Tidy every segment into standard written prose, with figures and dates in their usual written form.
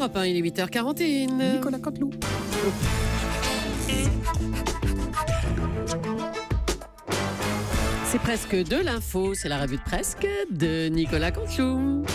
Europe 1, il est 8h41. Nicolas Canteloup. C'est presque de l'info, c'est la revue de presque de Nicolas Canteloup.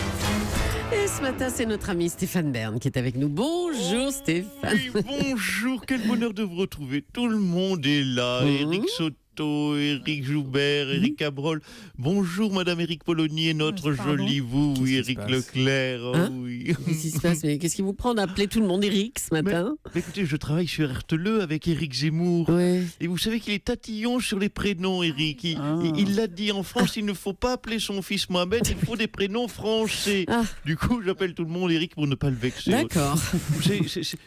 Et ce matin, c'est notre ami Stéphane Bern qui est avec nous. Bonjour Stéphane. Oui, bonjour, quel bonheur de vous retrouver. Tout le monde est là. Éric Soto, Éric Joubert, Éric Cabrol. Bonjour Madame Éric Polonier, notre joli vous, Éric Leclerc. Hein Oui. Qu'est-ce qui se passe? Mais qu'est-ce qui vous prend d'appeler tout le monde Éric ce matin? Mais écoutez, je travaille sur RTLE avec Éric Zemmour. Ouais. Et vous savez qu'il est tatillon sur les prénoms, Éric. Il l'a dit, en France, il ne faut pas appeler son fils Mohamed, il faut des prénoms français. Ah. Du coup, j'appelle tout le monde Éric pour ne pas le vexer. D'accord.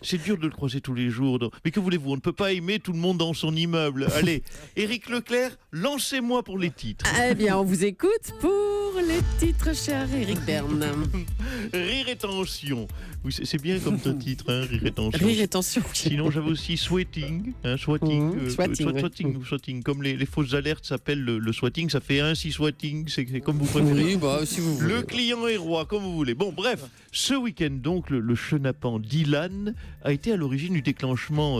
C'est dur de le croiser tous les jours. Mais que voulez-vous, on ne peut pas aimer tout le monde dans son immeuble. Allez, Éric Leclerc, lancez-moi pour les titres. Eh bien, on vous écoute pour les titres, cher Éric Bern. Rire et tension. Oui, c'est bien comme ton titre, hein, Rire et tension. Rire et tension. Sinon, j'avais aussi swatting. Swatting. Comme les fausses alertes s'appellent le swatting, ça fait ainsi swatting, c'est comme vous préférez. Oui, bah, si vous voulez. Le client est roi, comme vous voulez. Bon, bref, ce week-end, donc, le chenapan Dylan a été à l'origine du déclenchement,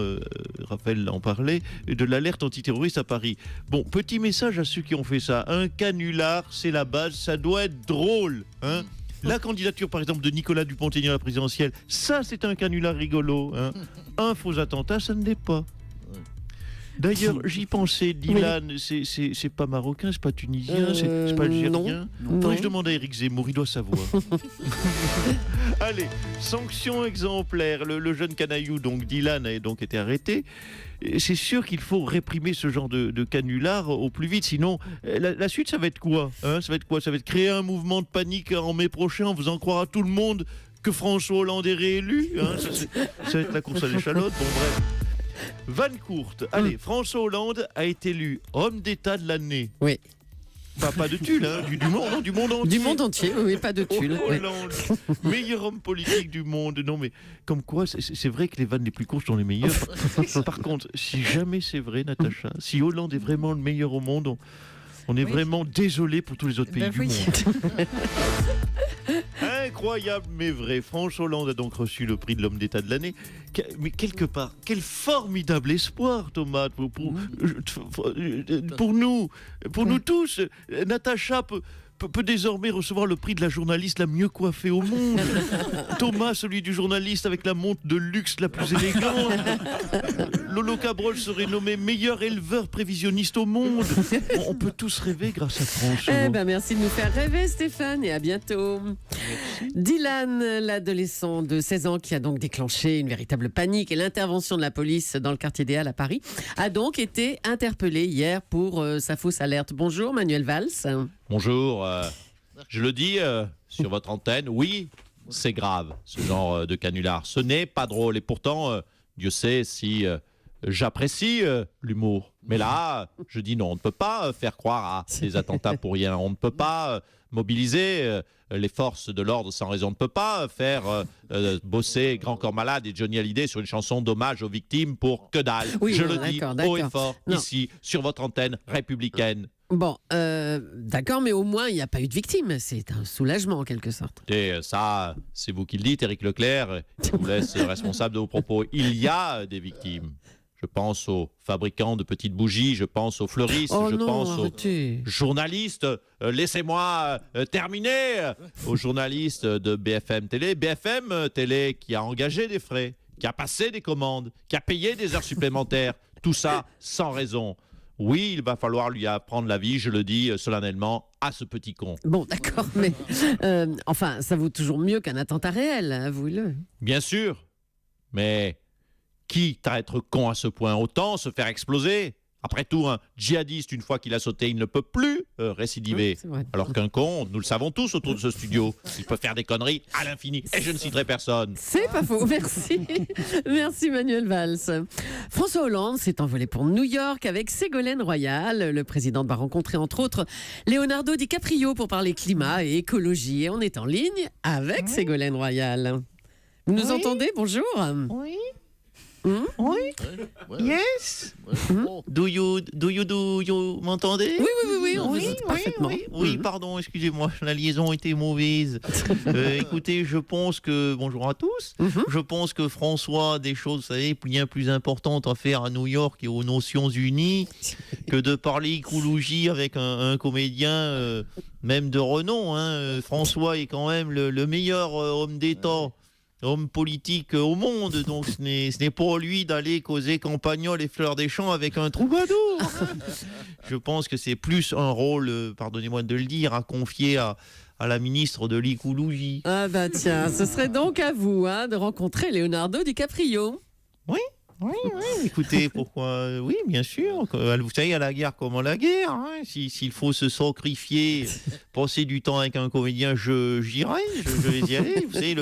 Raphaël en parlait, de l'alerte antiterroriste à Paris. Bon, petit message à ceux qui ont fait ça. Un canular, c'est la base, ça doit être drôle, hein. La candidature, par exemple, de Nicolas Dupont-Aignan à la présidentielle, ça, c'est un canular rigolo, hein. Un faux attentat, ça ne l'est pas. D'ailleurs, j'y pensais, Dylan, c'est pas marocain, c'est pas tunisien, c'est pas algérien. Faudrait que je demande à Éric Zemmour, il doit savoir. Allez, sanction exemplaire. Le jeune canaillou, donc Dylan, a donc été arrêté. C'est sûr qu'il faut réprimer ce genre de canular au plus vite, sinon la suite, ça va être quoi, hein? Ça va être créer un mouvement de panique en mai prochain en faisant croire à tout le monde que François Hollande est réélu, hein? Ça va être la course à l'échalote. Bon, bref. Vanne courte. Allez, François Hollande a été élu homme d'État de l'année. Oui. Pas de tulle, hein, du monde entier. Du monde entier, oui, pas de tulle. Hollande, meilleur homme politique du monde. Non, mais comme quoi, c'est vrai que les vannes les plus courtes sont les meilleures. Par contre, si jamais c'est vrai, Natacha, si Hollande est vraiment le meilleur au monde, on est vraiment désolé pour tous les autres pays du monde. Incroyable mais vrai, François Hollande a donc reçu le prix de l'homme d'État de l'année. Mais quelque part, quel formidable espoir, Thomas, pour nous tous. Natacha peut désormais recevoir le prix de la journaliste la mieux coiffée au monde. Thomas, celui du journaliste avec la montre de luxe la plus élégante. Lolo Cabrol serait nommé meilleur éleveur prévisionniste au monde. On peut tous rêver grâce à François. Eh ben, merci de nous faire rêver, Stéphane, et à bientôt. Merci. Dylan, l'adolescent de 16 ans qui a donc déclenché une véritable panique et l'intervention de la police dans le quartier des Halles à Paris, a donc été interpellé hier pour sa fausse alerte. Bonjour, Manuel Valls. Bonjour, je le dis sur votre antenne, oui, c'est grave, ce genre de canular. Ce n'est pas drôle et pourtant, Dieu sait si j'apprécie l'humour. Mais là, je dis non, on ne peut pas faire croire à des attentats pour rien. On ne peut pas mobiliser les forces de l'ordre sans raison. On ne peut pas faire bosser Grand Corps Malade et Johnny Hallyday sur une chanson d'hommage aux victimes pour que dalle. Oui, je bon, le dis d'accord. haut et fort, ici, sur votre antenne républicaine. Bon, d'accord, mais au moins, il n'y a pas eu de victime. C'est un soulagement, en quelque sorte. Et ça, c'est vous qui le dites, Éric Leclerc. Je vous laisse responsable de vos propos. Il y a des victimes. Je pense aux fabricants de petites bougies, je pense aux fleuristes, pense aux journalistes. Laissez-moi terminer. Aux journalistes de BFM Télé. BFM Télé qui a engagé des frais, qui a passé des commandes, qui a payé des heures supplémentaires. Tout ça sans raison. Oui, il va falloir lui apprendre la vie, je le dis solennellement, à ce petit con. Bon, d'accord, mais enfin, ça vaut toujours mieux qu'un attentat réel, avouez-le. Bien sûr, mais quitte à être con à ce point, autant se faire exploser. Après tout, un djihadiste, une fois qu'il a sauté, il ne peut plus récidiver. Oui, alors qu'un con, nous le savons tous autour de ce studio, il peut faire des conneries à l'infini. Et je ne citerai personne. C'est pas faux, merci. Merci Manuel Valls. François Hollande s'est envolé pour New York avec Ségolène Royal. Le président va rencontrer entre autres Leonardo DiCaprio pour parler climat et écologie. Et on est en ligne avec Ségolène Royal. Vous nous entendez? Bonjour. Oui. Oui. Ouais. Yes. Ouais. Oh. Do you m'entendez? Oui, on vous écoute parfaitement. Oui, pardon, excusez-moi, la liaison était mauvaise. Écoutez, je pense que, bonjour à tous, je pense que François a des choses, vous savez, bien plus importantes à faire à New York et aux Nations Unies que de parler écologie avec un comédien, même de renom. François est quand même le meilleur homme d'État. Homme politique au monde, donc ce n'est pas lui d'aller causer campagnol et fleurs des champs avec un troubadour. Je pense que c'est plus un rôle, pardonnez-moi de le dire, à confier à la ministre de l'écologie. Ah bah tiens, ce serait donc à vous de rencontrer Leonardo DiCaprio. Oui, écoutez, pourquoi? Oui, bien sûr. Vous savez, à la guerre comme à la guerre, s'il faut se sacrifier, passer du temps avec un comédien, j'irai, je vais y aller. Vous savez,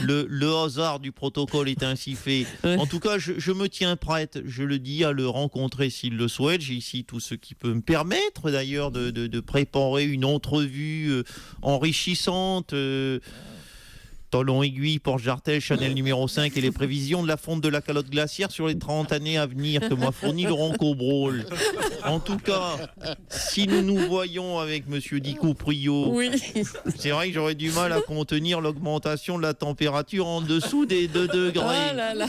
le hasard du protocole est ainsi fait. En tout cas, je me tiens prête, je le dis, à le rencontrer s'il le souhaite. J'ai ici tout ce qui peut me permettre, d'ailleurs, de préparer une entrevue enrichissante. Talon aiguille, Porsche Jartel, Chanel numéro 5 et les prévisions de la fonte de la calotte glaciaire sur les 30 années à venir que m'a fourni Laurent Cobrol. En tout cas, si nous nous voyons avec Monsieur DiCaprio, c'est vrai que j'aurais du mal à contenir l'augmentation de la température en dessous des 2 degrés. Oh là là,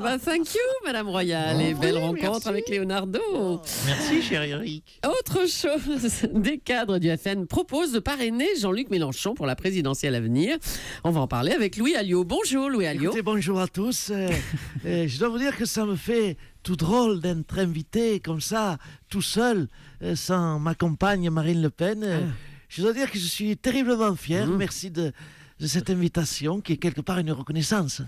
bah thank you Madame Royal, et belle rencontre merci. avec Leonardo. Merci, cher Eric. Autre chose, des cadres du FN proposent de parrainer Jean-Luc Mélenchon pour la présidentielle à venir. On va en parler avec Louis Alliot. Bonjour Louis Alliot. Écoutez, bonjour à tous. Je dois vous dire que ça me fait tout drôle d'être invité comme ça, tout seul, sans ma compagne Marine Le Pen. Je dois dire que je suis terriblement fier. Merci de cette invitation qui est quelque part une reconnaissance.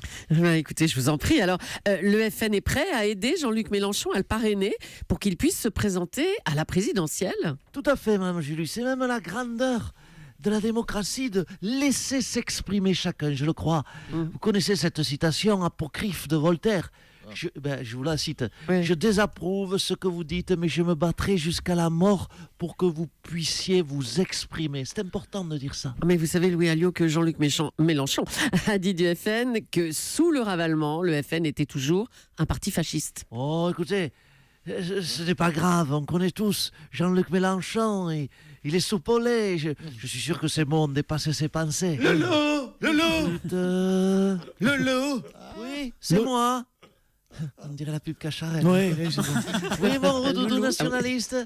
Écoutez, je vous en prie. Alors, le FN est prêt à aider Jean-Luc Mélenchon à le parrainer pour qu'il puisse se présenter à la présidentielle? Tout à fait, Mme Julie. C'est même la grandeur de la démocratie de laisser s'exprimer chacun, je le crois. Vous connaissez cette citation apocryphe de Voltaire. Je vous la cite. Oui. Je désapprouve ce que vous dites, mais je me battrai jusqu'à la mort pour que vous puissiez vous exprimer. C'est important de dire ça. Mais vous savez, Louis Alliot, que Jean-Luc Mélenchon a dit du FN que sous le ravalement, le FN était toujours un parti fasciste. Oh, écoutez, ce n'est pas grave, on connaît tous Jean-Luc Mélenchon, et il est soupolé. Je suis sûr que ces mots ont dépassé ses pensées. Lolo, Oui, c'est moi. On dirait la pub Cacharel. Oui, Oui, mon redoudou nationaliste,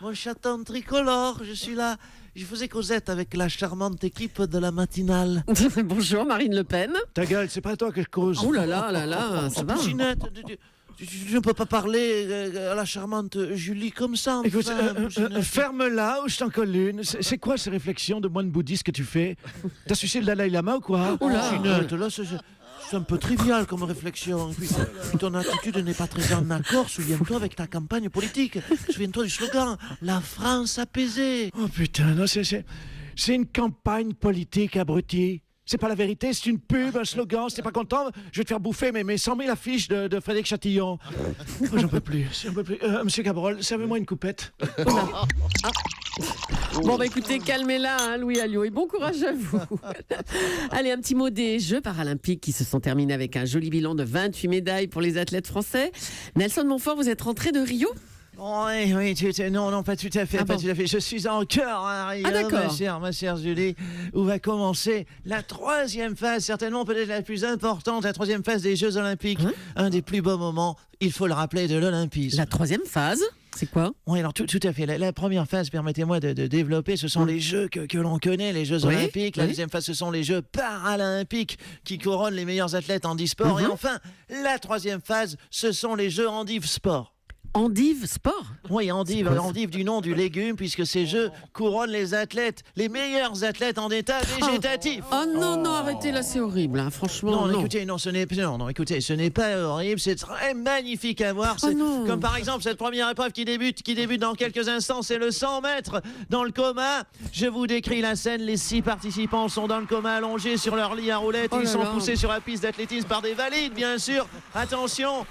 mon chaton tricolore, je suis là. Je faisais Cosette avec la charmante équipe de la matinale. Bonjour Marine Le Pen. ta gueule, c'est pas à toi que je cause. Oh là là, ça va. Ginette, je ne peux pas parler à la charmante Julie comme ça. Enfin, Écoute, Ginette. ferme-la ou je t'en colle une. C'est quoi ces réflexions de moine bouddhiste que tu fais? T'as sucé le Dalai Lama ou quoi? Oh là. Ginette, là, c'est un peu trivial comme réflexion. Puis, ton attitude n'est pas très en accord, souviens-toi, avec ta campagne politique. Souviens-toi du slogan « La France apaisée ». Oh putain, non, c'est une campagne politique, abruti. C'est pas la vérité, c'est une pub, un slogan. Si t'es pas content, je vais te faire bouffer mes 100 000 affiches de Frédéric Chatillon. Oh, j'en peux plus. Monsieur Cabrol, servez-moi une coupette. Bon, bah écoutez, calmez-la, Louis Alliot, et bon courage à vous. Allez, un petit mot des Jeux paralympiques qui se sont terminés avec un joli bilan de 28 médailles pour les athlètes français. Nelson Montfort, vous êtes rentré de Rio? Oui, non, pas tout à fait, Ah pas bon. tout à fait. Je suis encore à Rio, d'accord. ma chère Julie, où va commencer la 3e phase, certainement peut-être la plus importante, la 3e phase des Jeux Olympiques. Un des plus beaux moments, il faut le rappeler, de l'Olympisme. La 3e phase, c'est quoi? Oui, alors tout à fait. La première phase, permettez-moi de développer, ce sont les Jeux que l'on connaît, les Jeux Oui, Olympiques. La oui. deuxième phase, ce sont les Jeux Paralympiques qui couronnent les meilleurs athlètes en e-sport. Et enfin, la 3e phase, ce sont les Jeux Handiv-Sport. Handiv Sport? Oui, endive du nom du légume, puisque ces jeux couronnent les athlètes, les meilleurs athlètes en état végétatif. Oh non, arrêtez là, c'est horrible, franchement. Non, écoutez, écoutez, ce n'est pas horrible, c'est très magnifique à voir. Oh non. Comme par exemple cette première épreuve qui débute dans quelques instants, c'est le 100 mètres dans le coma. Je vous décris la scène, les 6 participants sont dans le coma allongés sur leur lit à roulettes. Oh Ils là sont là. poussés sur la piste d'athlétisme par des valides, bien sûr. Attention.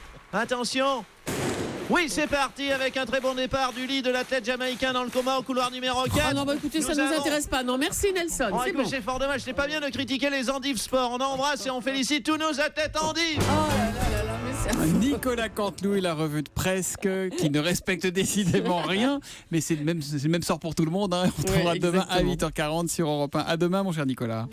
Oui, c'est parti avec un très bon départ du lit de l'athlète jamaïcain dans le coma au couloir numéro 4. Ah non, bah écoutez, ça ne nous intéresse pas. Non, merci Nelson. Oh, C'est écoute, bon. c'est fort dommage, c'est pas bien de critiquer les endives sport. On embrasse et on félicite tous nos athlètes endives. Oh là là là là, mais c'est... Nicolas Canteloup et la revue de presse qui ne respecte décidément rien, mais c'est le même sort pour tout le monde. Hein. On retrouvera demain à 8h40 sur Europe 1. À demain, mon cher Nicolas.